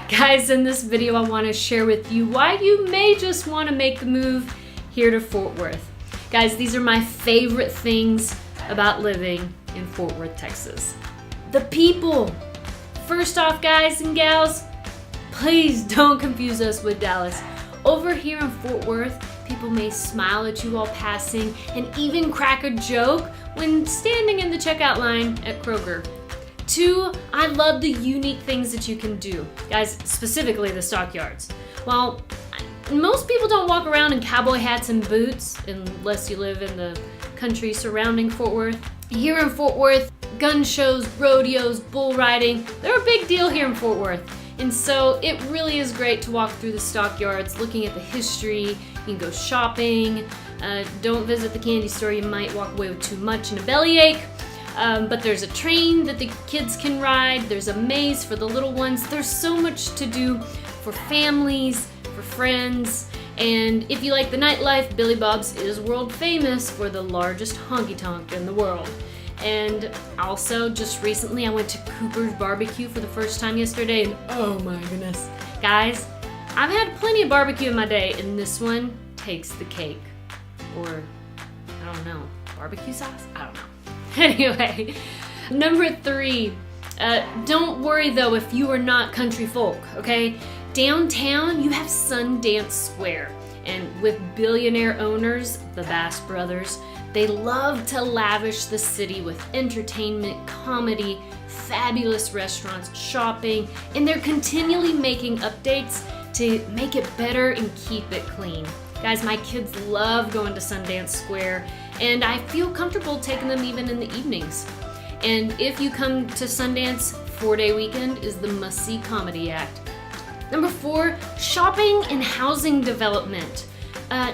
Guys, in this video, I want to share with you why you may just want to make the move here to Fort Worth. Guys, these are my favorite things about living in Fort Worth, Texas. The people. First off, guys and gals, please don't confuse us with Dallas. Over here in Fort Worth, people may smile at you while passing and even crack a joke when standing in the checkout line at Kroger. 2, I love the unique things that you can do. Guys, specifically the stockyards. While most people don't walk around in cowboy hats and boots unless you live in the country surrounding Fort Worth. Here in Fort Worth, gun shows, rodeos, bull riding, they're a big deal here in Fort Worth. And so it really is great to walk through the stockyards, looking at the history. You can go shopping. Don't visit the candy store. You might walk away with too much and a bellyache. But there's a train that the kids can ride. There's a maze for the little ones. There's so much to do for families, for friends. And if you like the nightlife, Billy Bob's is world famous for the largest honky-tonk in the world. And also, just recently, I went to Cooper's Barbecue for the first time yesterday, and oh my goodness. Guys, I've had plenty of barbecue in my day, and this one takes the cake. Or, I don't know, barbecue sauce? I don't know. Anyway, number 3, don't worry though if you are not country folk, okay? Downtown, you have Sundance Square, and with billionaire owners, the Bass Brothers, they love to lavish the city with entertainment, comedy, fabulous restaurants, shopping, and they're continually making updates to make it better and keep it clean. Guys, my kids love going to Sundance Square, and I feel comfortable taking them even in the evenings. And if you come to Sundance, 4-day weekend is the must-see comedy act. Number 4, shopping and housing development.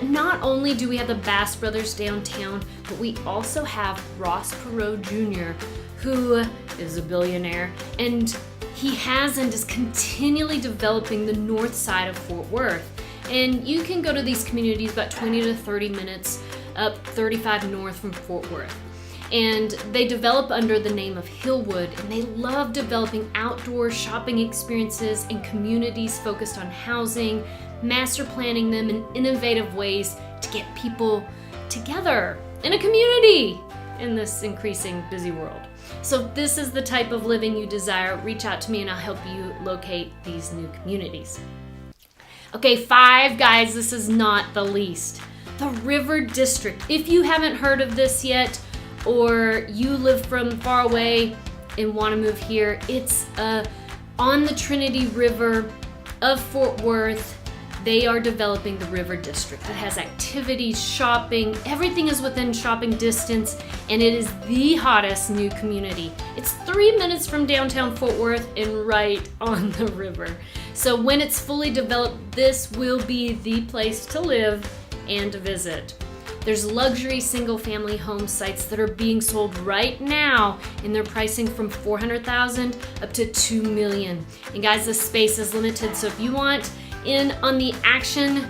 Not only do we have the Bass Brothers downtown, but we also have Ross Perot Jr., who is a billionaire, and he has and is continually developing the north side of Fort Worth. And you can go to these communities about 20 to 30 minutes up 35 north from Fort Worth. And they develop under the name of Hillwood, and they love developing outdoor shopping experiences and communities focused on housing, master planning them in innovative ways to get people together in a community in this increasing busy world. So if this is the type of living you desire, reach out to me and I'll help you locate these new communities. Okay, 5, guys, this is not the least. The River District. If you haven't heard of this yet, or you live from far away and want to move here, it's on the Trinity River of Fort Worth. They are developing the River District. It has activities, shopping, everything is within shopping distance, and it is the hottest new community. It's 3 minutes from downtown Fort Worth and right on the river. So when it's fully developed, this will be the place to live and to visit. There's luxury single-family home sites that are being sold right now, and they're pricing from $400,000 up to $2 million. And guys, the space is limited, so if you want in on the action,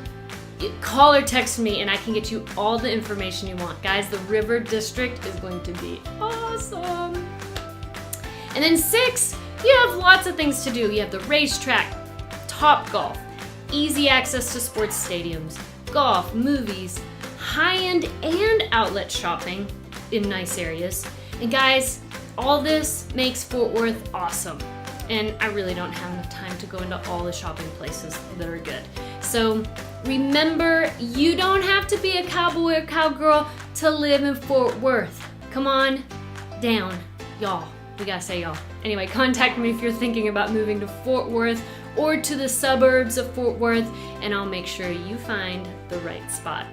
call or text me and I can get you all the information you want. Guys, the River District is going to be awesome. And then 6, you have lots of things to do. You have the racetrack, Topgolf, easy access to sports stadiums, golf, movies, high-end and outlet shopping in nice areas. And guys, all this makes Fort Worth awesome. And I really don't have enough time to go into all the shopping places that are good. So remember, you don't have to be a cowboy or cowgirl to live in Fort Worth. Come on down, y'all. We gotta say y'all. Anyway, contact me if you're thinking about moving to Fort Worth or to the suburbs of Fort Worth, and I'll make sure you find the right spot.